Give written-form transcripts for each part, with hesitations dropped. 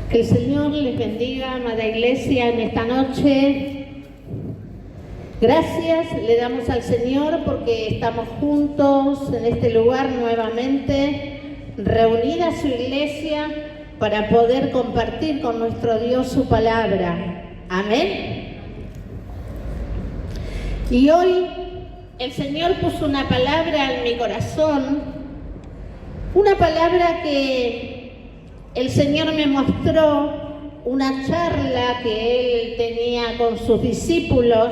Que el Señor les bendiga, amada iglesia, en esta noche. Gracias le damos al Señor porque estamos juntos en este lugar nuevamente, reunida su iglesia para poder compartir con nuestro Dios su palabra. Amén. Y hoy el Señor puso una palabra en mi corazón, una palabra que el Señor me mostró, una charla que Él tenía con sus discípulos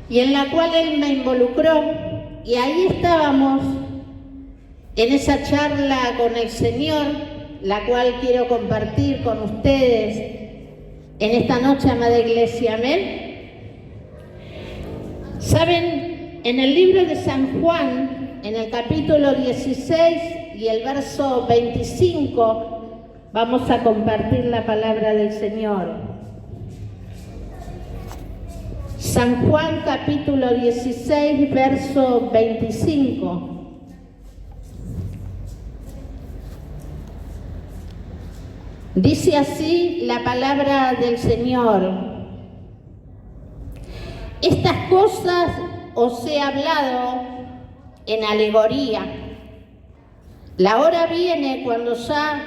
y en la cual Él me involucró, y ahí estábamos en esa charla con el Señor, la cual quiero compartir con ustedes en esta noche, amada iglesia. Amén. Saben, en el libro de San Juan, en el capítulo 16 y el verso 25, vamos a compartir la palabra del Señor. San Juan capítulo 16, verso 25. Dice así la palabra del Señor: estas cosas os he hablado en alegoría. La hora viene cuando ya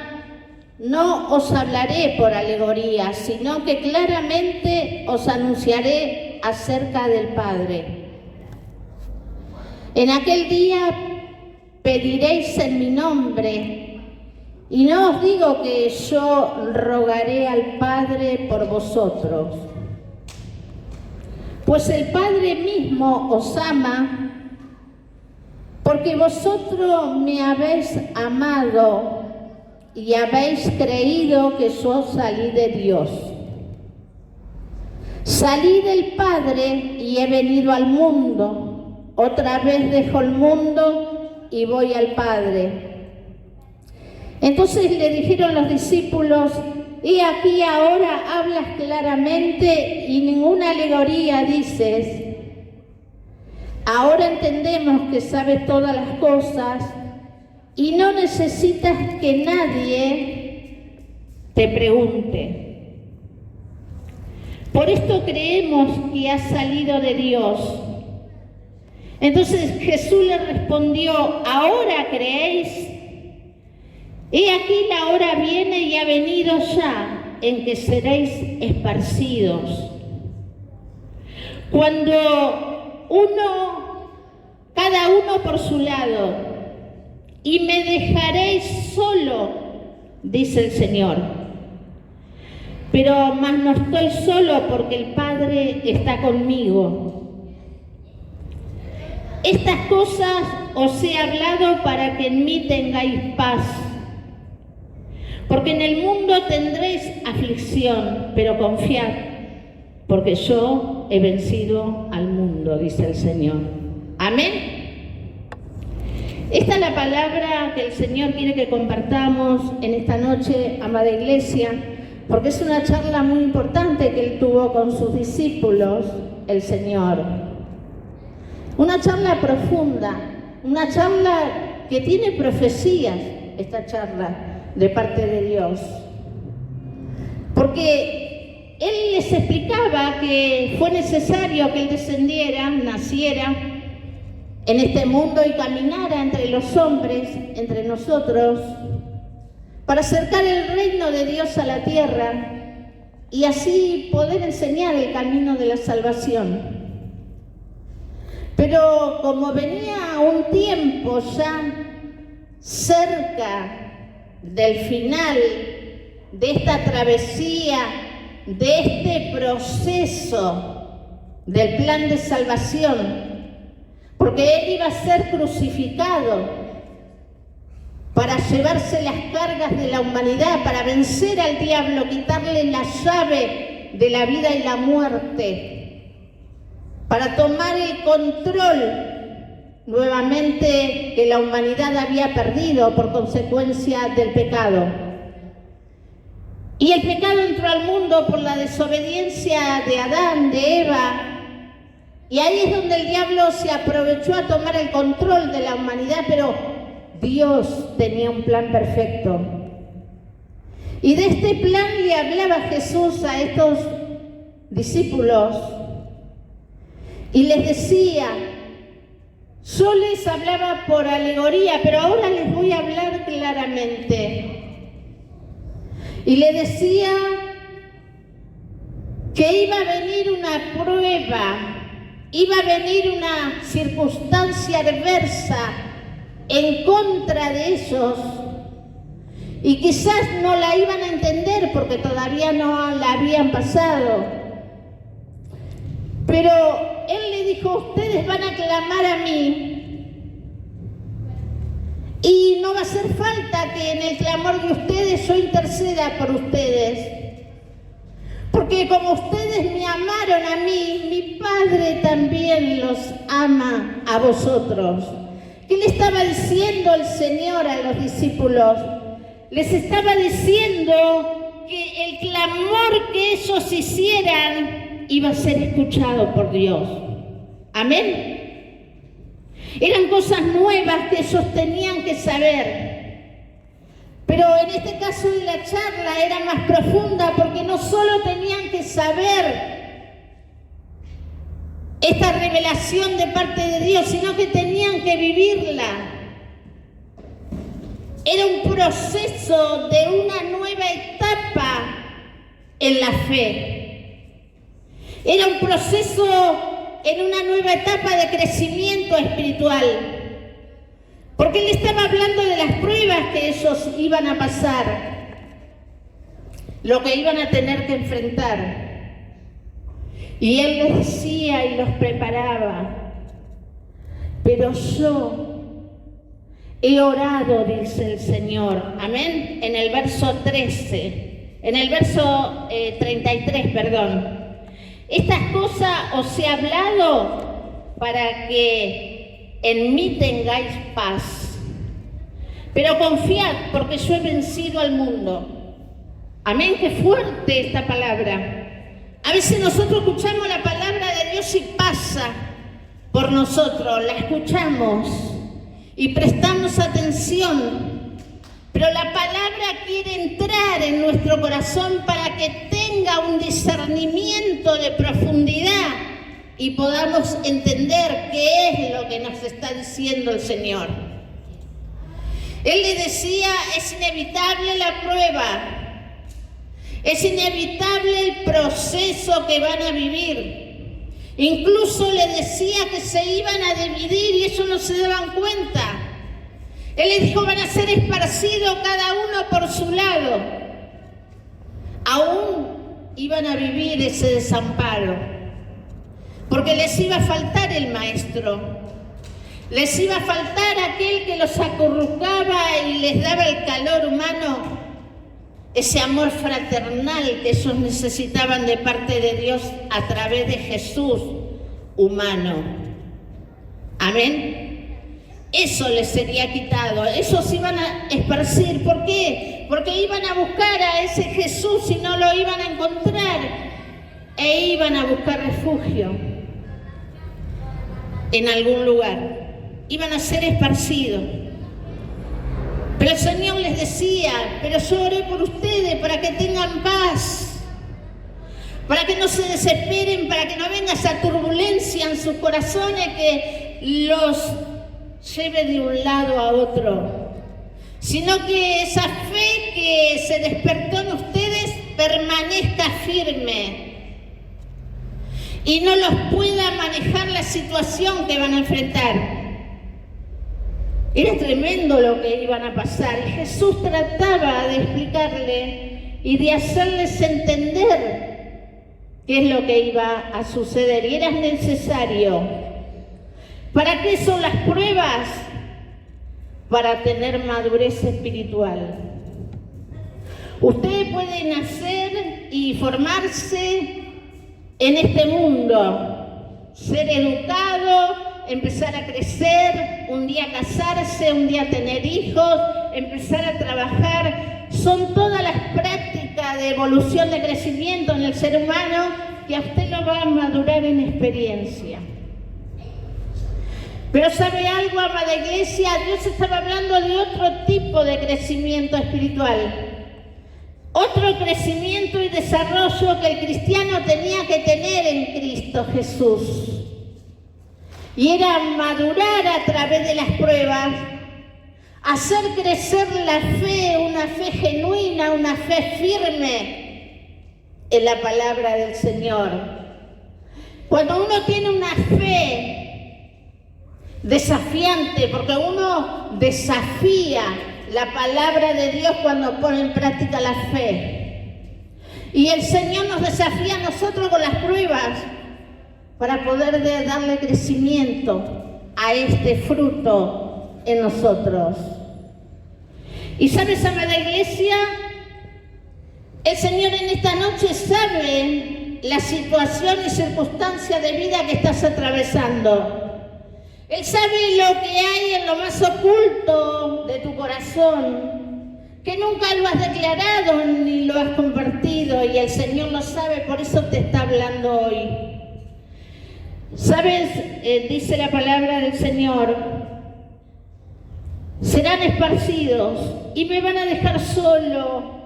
no os hablaré por alegoría, sino que claramente os anunciaré acerca del Padre. En aquel día pediréis en mi nombre, y no os digo que yo rogaré al Padre por vosotros, pues el Padre mismo os ama, porque vosotros me habéis amado y habéis creído que yo salí de Dios. Salí del Padre y he venido al mundo. Otra vez dejo el mundo y voy al Padre. Entonces le dijeron los discípulos: he aquí ahora hablas claramente y ninguna alegoría dices. Ahora entendemos que sabes todas las cosas y no necesitas que nadie te pregunte. Por esto creemos que has salido de Dios. Entonces Jesús le respondió: ¿ahora creéis? He aquí la hora viene y ha venido ya en que seréis esparcidos. Cuando cada uno por su lado, y me dejaréis solo, dice el Señor. Pero más no estoy solo, porque el Padre está conmigo. Estas cosas os he hablado para que en mí tengáis paz. Porque en el mundo tendréis aflicción, pero confiad, porque yo he vencido al mundo, dice el Señor. Amén. Esta es la palabra que el Señor quiere que compartamos en esta noche, amada iglesia, porque es una charla muy importante que Él tuvo con sus discípulos, el Señor. Una charla profunda, una charla que tiene profecías, esta charla de parte de Dios. Porque Él les explicaba que fue necesario que Él descendiera, naciera en este mundo y caminara entre los hombres, entre nosotros, para acercar el reino de Dios a la tierra y así poder enseñar el camino de la salvación. Pero como venía un tiempo ya cerca del final de esta travesía, de este proceso del plan de salvación, porque Él iba a ser crucificado para llevarse las cargas de la humanidad, para vencer al diablo, quitarle la llave de la vida y la muerte, para tomar el control nuevamente que la humanidad había perdido por consecuencia del pecado. Y el pecado entró al mundo por la desobediencia de Adán, de Eva, y ahí es donde el diablo se aprovechó a tomar el control de la humanidad, pero Dios tenía un plan perfecto. Y de este plan le hablaba Jesús a estos discípulos y les decía, yo les hablaba por alegoría, pero ahora les voy a hablar claramente. Y le decía que iba a venir una prueba, iba a venir una circunstancia adversa en contra de ellos, y quizás no la iban a entender porque todavía no la habían pasado. Pero Él le dijo, ustedes van a clamar a mí y no va a hacer falta que en el clamor de ustedes yo interceda por ustedes. Porque como ustedes me amaron a mí, mi Padre también los ama a vosotros. ¿Qué le estaba diciendo el Señor a los discípulos? Les estaba diciendo que el clamor que ellos hicieran iba a ser escuchado por Dios. Amén. Eran cosas nuevas que ellos tenían que saber. Pero en este caso de la charla era más profunda porque no solo tenían que saber esta revelación de parte de Dios, sino que tenían que vivirla. Era un proceso de una nueva etapa en la fe. Era un proceso en una nueva etapa de crecimiento espiritual. Porque Él estaba hablando de las pruebas que ellos iban a pasar, lo que iban a tener que enfrentar. Y Él les decía y los preparaba. Pero yo he orado, dice el Señor, amén, en el verso 13, en el verso 33, perdón. Estas cosas os he hablado para que en mí tengáis paz. Pero confiad, porque yo he vencido al mundo. Amén, qué fuerte esta palabra. A veces nosotros escuchamos la palabra de Dios y pasa por nosotros, la escuchamos y prestamos atención, pero la palabra quiere entrar en nuestro corazón para que tenga un discernimiento de profundidad y podamos entender qué es lo que nos está diciendo el Señor. Él le decía, es inevitable la prueba, es inevitable el proceso que van a vivir. Incluso le decía que se iban a dividir y ellos no se daban cuenta. Él les dijo, van a ser esparcidos cada uno por su lado. Aún iban a vivir ese desamparo, porque les iba a faltar el maestro, les iba a faltar aquel que los acurrucaba y les daba el calor humano, ese amor fraternal que ellos necesitaban de parte de Dios a través de Jesús humano. Amén. Eso les sería quitado, esos iban a esparcir. ¿Por qué? Porque iban a buscar a ese Jesús y no lo iban a encontrar, e iban a buscar refugio en algún lugar, iban a ser esparcidos. Pero el Señor les decía, pero yo oré por ustedes para que tengan paz, para que no se desesperen, para que no venga esa turbulencia en sus corazones que los lleve de un lado a otro, sino que esa fe que se despertó en ustedes permanezca firme y no los pueda manejar la situación que van a enfrentar. Era tremendo lo que iban a pasar y Jesús trataba de explicarle y de hacerles entender qué es lo que iba a suceder, y era necesario. ¿Para qué son las pruebas? Para tener madurez espiritual. Ustedes pueden nacer y formarse en este mundo, ser educado, empezar a crecer, un día casarse, un día tener hijos, empezar a trabajar. Son todas las prácticas de evolución, de crecimiento en el ser humano que a usted lo va a madurar en experiencia. Pero ¿sabe algo, amada iglesia? Dios estaba hablando de otro tipo de crecimiento espiritual. otro crecimiento y desarrollo que el cristiano tenía que tener en Cristo Jesús. Y era madurar a través de las pruebas, hacer crecer la fe, una fe genuina, una fe firme en la palabra del Señor. Cuando uno tiene una fe desafiante, porque uno desafía la palabra de Dios cuando pone en práctica la fe. Y el Señor nos desafía a nosotros con las pruebas para poder darle crecimiento a este fruto en nosotros. Y sabes, amada iglesia, el Señor en esta noche sabe la situación y circunstancia de vida que estás atravesando. Él sabe lo que hay en lo más oculto de tu corazón, que nunca lo has declarado ni lo has compartido, y el Señor lo sabe, por eso te está hablando hoy. ¿Sabes? Dice la palabra del Señor, serán esparcidos y me van a dejar solo.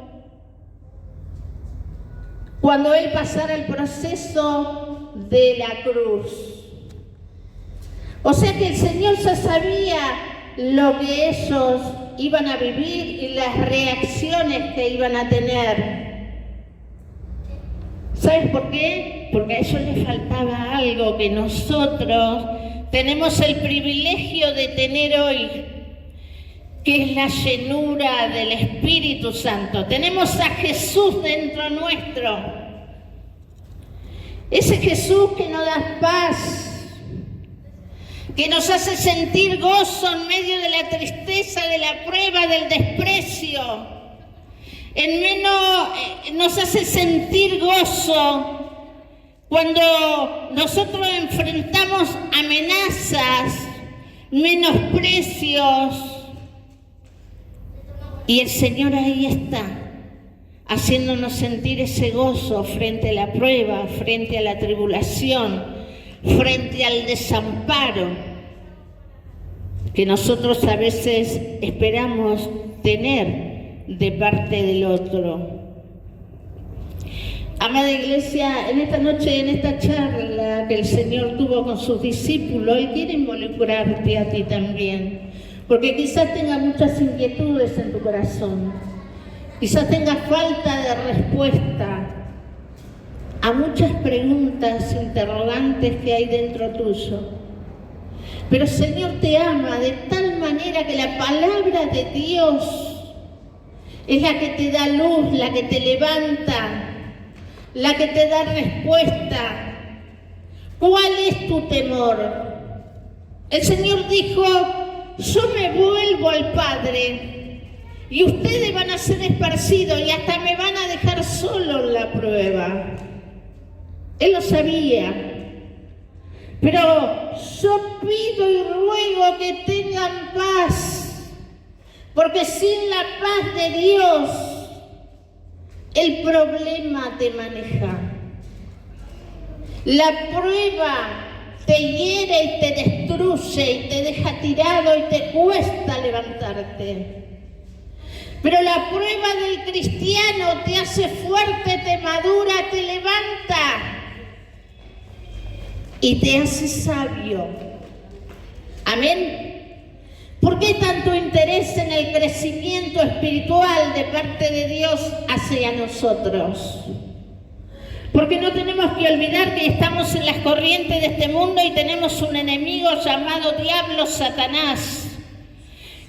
Cuando Él pasara el proceso de la cruz. O sea que el Señor ya sabía lo que ellos iban a vivir y las reacciones que iban a tener. ¿Sabes por qué? Porque a ellos les faltaba algo que nosotros tenemos el privilegio de tener hoy, que es la llenura del Espíritu Santo. Tenemos a Jesús dentro nuestro. Ese Jesús que nos da paz, que nos hace sentir gozo en medio de la tristeza, de la prueba, del desprecio. Nos hace sentir gozo cuando nosotros enfrentamos amenazas, menosprecios. Y el Señor ahí está, haciéndonos sentir ese gozo frente a la prueba, frente a la tribulación, frente al desamparo que nosotros a veces esperamos tener de parte del otro. Amada iglesia, en esta noche, en esta charla que el Señor tuvo con sus discípulos, Él quiere involucrarte a ti también, porque quizás tengas muchas inquietudes en tu corazón, quizás tengas falta de respuesta a muchas preguntas, interrogantes que hay dentro tuyo. Pero el Señor te ama de tal manera que la palabra de Dios es la que te da luz, la que te levanta, la que te da respuesta. ¿Cuál es tu temor? El Señor dijo, yo me vuelvo al Padre y ustedes van a ser esparcidos y hasta me van a dejar solo en la prueba. Él lo sabía, pero yo pido y ruego que tengan paz, porque sin la paz de Dios, el problema te maneja. La prueba te hiere y te destruye y te deja tirado y te cuesta levantarte. Pero la prueba del cristiano te hace fuerte, te madura, te levanta y te hace sabio. Amén. ¿Por qué tanto interés en el crecimiento espiritual de parte de Dios hacia nosotros? Porque no tenemos que olvidar que estamos en las corrientes de este mundo y tenemos un enemigo llamado Diablo, Satanás,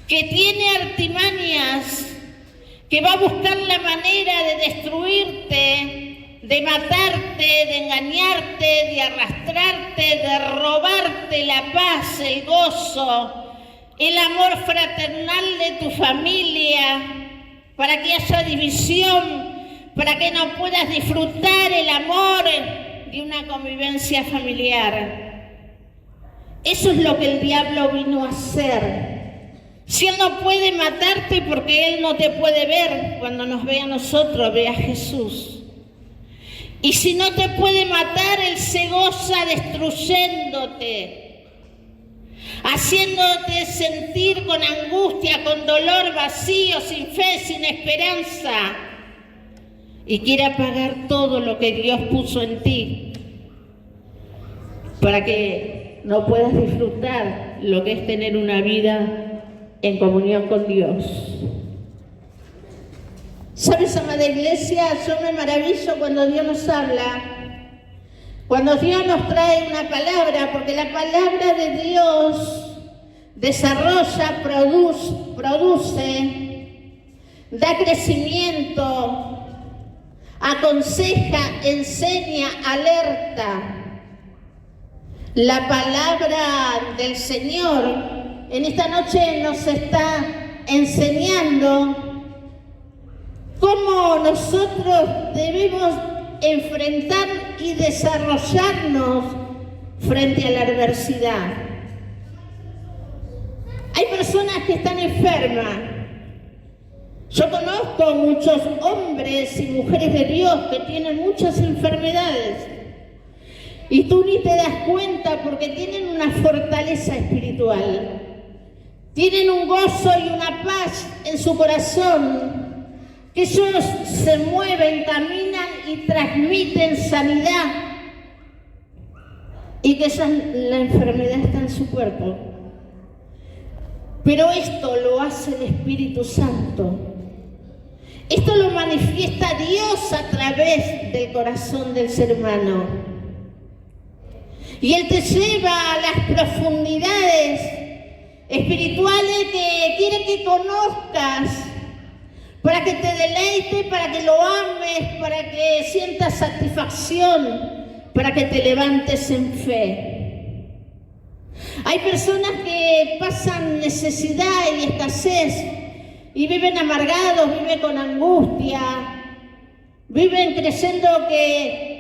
que tiene artimañas, que va a buscar la manera de destruirte, de matarte, de engañarte, de arrastrarte, de robarte la paz, el gozo, el amor fraternal de tu familia, para que haya división, para que no puedas disfrutar el amor de una convivencia familiar. Eso es lo que el diablo vino a hacer. Si Él no puede matarte porque Él no te puede ver, cuando nos ve a nosotros, ve a Jesús. Y si no te puede matar, Él se goza destruyéndote, haciéndote sentir con angustia, con dolor, vacío, sin fe, sin esperanza. y quiere apagar todo lo que Dios puso en ti para que no puedas disfrutar lo que es tener una vida en comunión con Dios. ¿Sabes, amada iglesia? Yo me maravillo cuando Dios nos habla, cuando Dios nos trae una palabra, porque la palabra de Dios desarrolla, produce, da crecimiento, aconseja, enseña, alerta. La palabra del Señor en esta noche nos está enseñando cómo nosotros debemos enfrentar y desarrollarnos frente a la adversidad. Hay personas que están enfermas. Yo conozco muchos hombres y mujeres de Dios que tienen muchas enfermedades y tú ni te das cuenta porque tienen una fortaleza espiritual, tienen un gozo y una paz en su corazón, que ellos se mueven, caminan y transmiten sanidad y que la enfermedad está en su cuerpo. Pero esto lo hace el Espíritu Santo. Esto lo manifiesta Dios a través del corazón del ser humano. Y Él te lleva a las profundidades espirituales que quiere que conozcas, para que te deleites, para que lo ames, para que sientas satisfacción, para que te levantes en fe. Hay personas que pasan necesidad y escasez y viven amargados, viven con angustia, viven creyendo que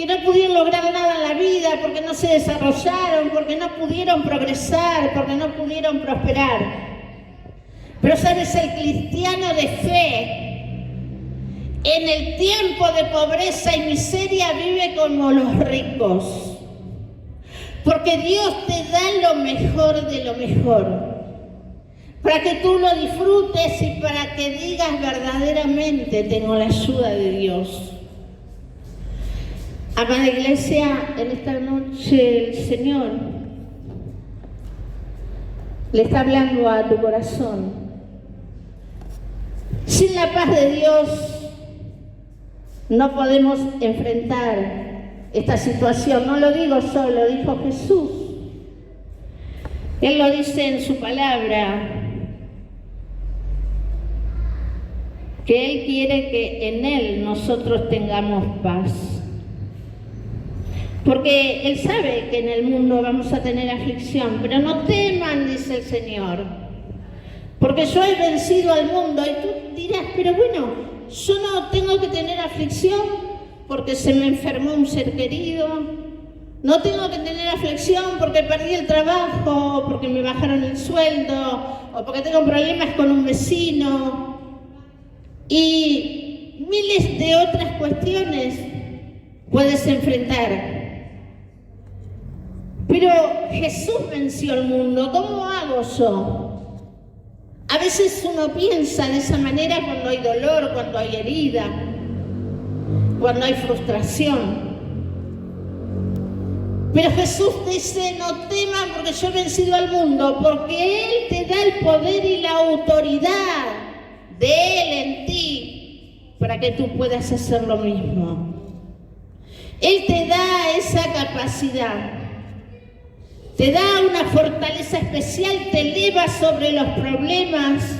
no pudieron lograr nada en la vida porque no se desarrollaron, porque no pudieron progresar, porque no pudieron prosperar. Pero sabes, el cristiano de fe, en el tiempo de pobreza y miseria, vive como los ricos. Porque Dios te da lo mejor de lo mejor, para que tú lo disfrutes y para que digas verdaderamente, tengo la ayuda de Dios. Amada iglesia, en esta noche el Señor le está hablando a tu corazón. Sin la paz de Dios no podemos enfrentar esta situación. No lo digo yo, lo dijo Jesús. Él lo dice en su palabra, que Él quiere que en Él nosotros tengamos paz. Porque Él sabe que en el mundo vamos a tener aflicción, pero no teman, dice el Señor, porque yo he vencido al mundo. Y tú dirás, pero bueno, yo no tengo que tener aflicción porque se me enfermó un ser querido, no tengo que tener aflicción porque perdí el trabajo, o porque me bajaron el sueldo, o porque tengo problemas con un vecino, y miles de otras cuestiones puedes enfrentar. Pero Jesús venció el mundo. ¿Cómo hago yo? A veces uno piensa de esa manera cuando hay dolor, cuando hay herida, cuando hay frustración. Pero Jesús dice, no teman porque yo he vencido al mundo, porque Él te da el poder y la autoridad de Él en ti para que tú puedas hacer lo mismo. Él te da esa capacidad. Te da una fortaleza especial, te eleva sobre los problemas,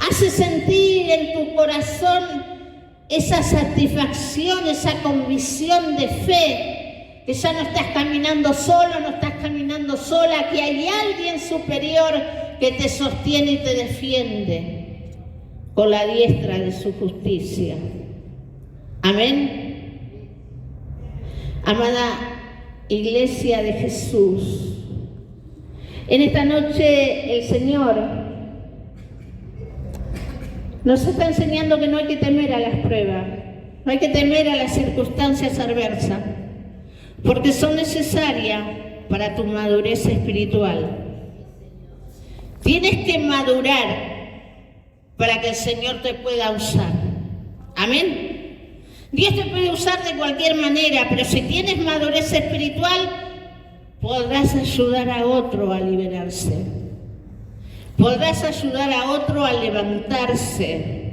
hace sentir en tu corazón esa satisfacción, esa convicción de fe, que ya no estás caminando solo, no estás caminando sola, que hay alguien superior que te sostiene y te defiende con la diestra de su justicia. Amén. Amada Iglesia de Jesús, en esta noche el Señor nos está enseñando que no hay que temer a las pruebas, no hay que temer a las circunstancias adversas, porque son necesarias para tu madurez espiritual. Tienes que madurar para que el Señor te pueda usar. Amén. Dios te puede usar de cualquier manera, pero si tienes madurez espiritual, podrás ayudar a otro a liberarse. Podrás ayudar a otro a levantarse.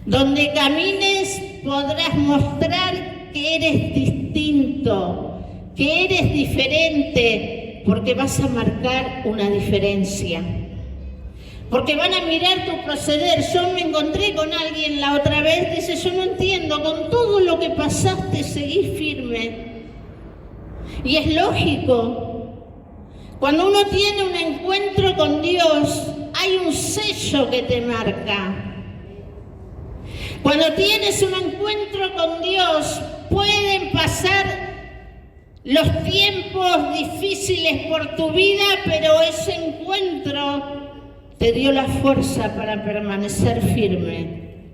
Donde camines podrás mostrar que eres distinto, que eres diferente, porque vas a marcar una diferencia. Porque van a mirar tu proceder. Yo me encontré con alguien la otra vez, dice, yo no entiendo, con todo lo que pasaste seguís firme. Y es lógico. Cuando uno tiene un encuentro con Dios, hay un sello que te marca. Cuando tienes un encuentro con Dios, pueden pasar los tiempos difíciles por tu vida, pero ese encuentro te dio la fuerza para permanecer firme,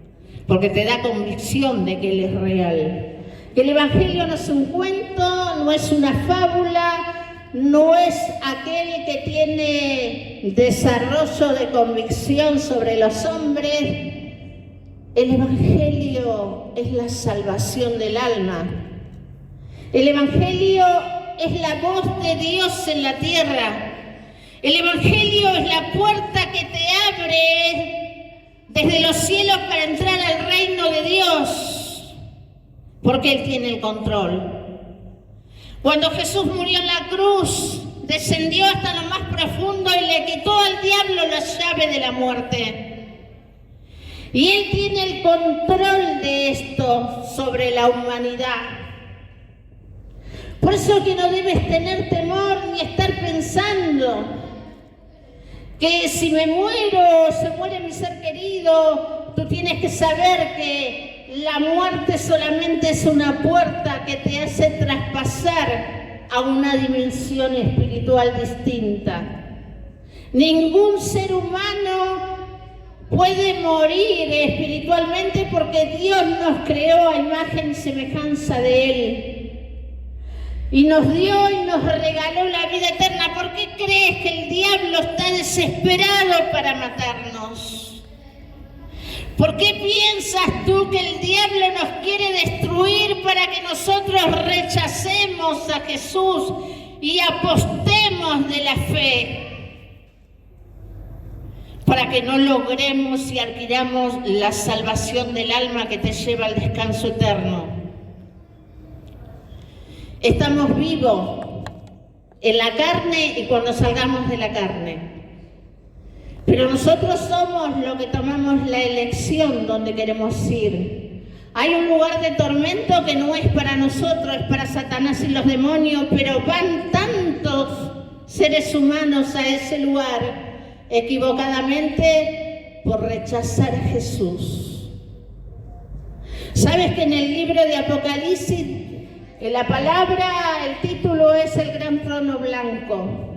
porque te da convicción de que Él es real. Que el Evangelio no es un cuento, no es una fábula, no es aquel que tiene desarrollo de convicción sobre los hombres. El Evangelio es la salvación del alma. El Evangelio es la voz de Dios en la tierra. El Evangelio es la puerta que te abre desde los cielos para entrar al reino de Dios, porque Él tiene el control. Cuando Jesús murió en la cruz, descendió hasta lo más profundo y le quitó al diablo la llave de la muerte. Y Él tiene el control de esto sobre la humanidad. Por eso que no debes tener temor ni estar pensando que si me muero, se muere mi ser querido, tú tienes que saber que la muerte solamente es una puerta que te hace traspasar a una dimensión espiritual distinta. Ningún ser humano puede morir espiritualmente porque Dios nos creó a imagen y semejanza de Él. Y nos dio y nos regaló la vida eterna. ¿Por qué crees que el diablo está desesperado para matarnos? ¿Por qué piensas tú que el diablo nos quiere destruir para que nosotros rechacemos a Jesús y apostemos de la fe? Para que no logremos y adquiramos la salvación del alma que te lleva al descanso eterno. Estamos vivos en la carne y cuando salgamos de la carne. Pero nosotros somos los que tomamos la elección donde queremos ir. Hay un lugar de tormento que no es para nosotros, es para Satanás y los demonios, pero van tantos seres humanos a ese lugar equivocadamente por rechazar a Jesús. ¿Sabes que en el libro de Apocalipsis, en la palabra, el título es el gran trono blanco?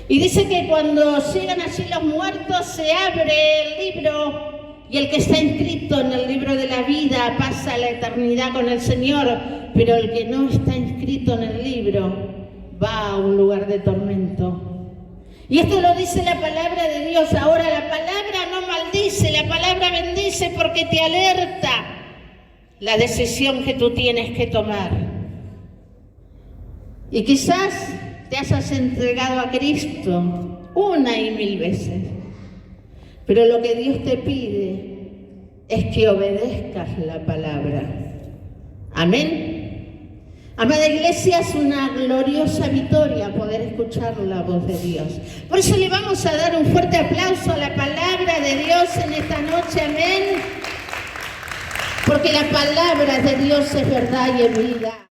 Y dice que cuando llegan allí los muertos se abre el libro y el que está inscrito en el libro de la vida pasa a la eternidad con el Señor, pero el que no está inscrito en el libro va a un lugar de tormento. Y esto lo dice la palabra de Dios. Ahora la palabra no maldice, la palabra bendice porque te alerta la decisión que tú tienes que tomar. Y quizás te hayas entregado a Cristo 1 y 1000 veces, pero lo que Dios te pide es que obedezcas la palabra. Amén. Amada iglesia, es una gloriosa victoria poder escuchar la voz de Dios. Por eso le vamos a dar un fuerte aplauso a la palabra de Dios en esta noche. Amén. Porque la palabra de Dios es verdad y es vida.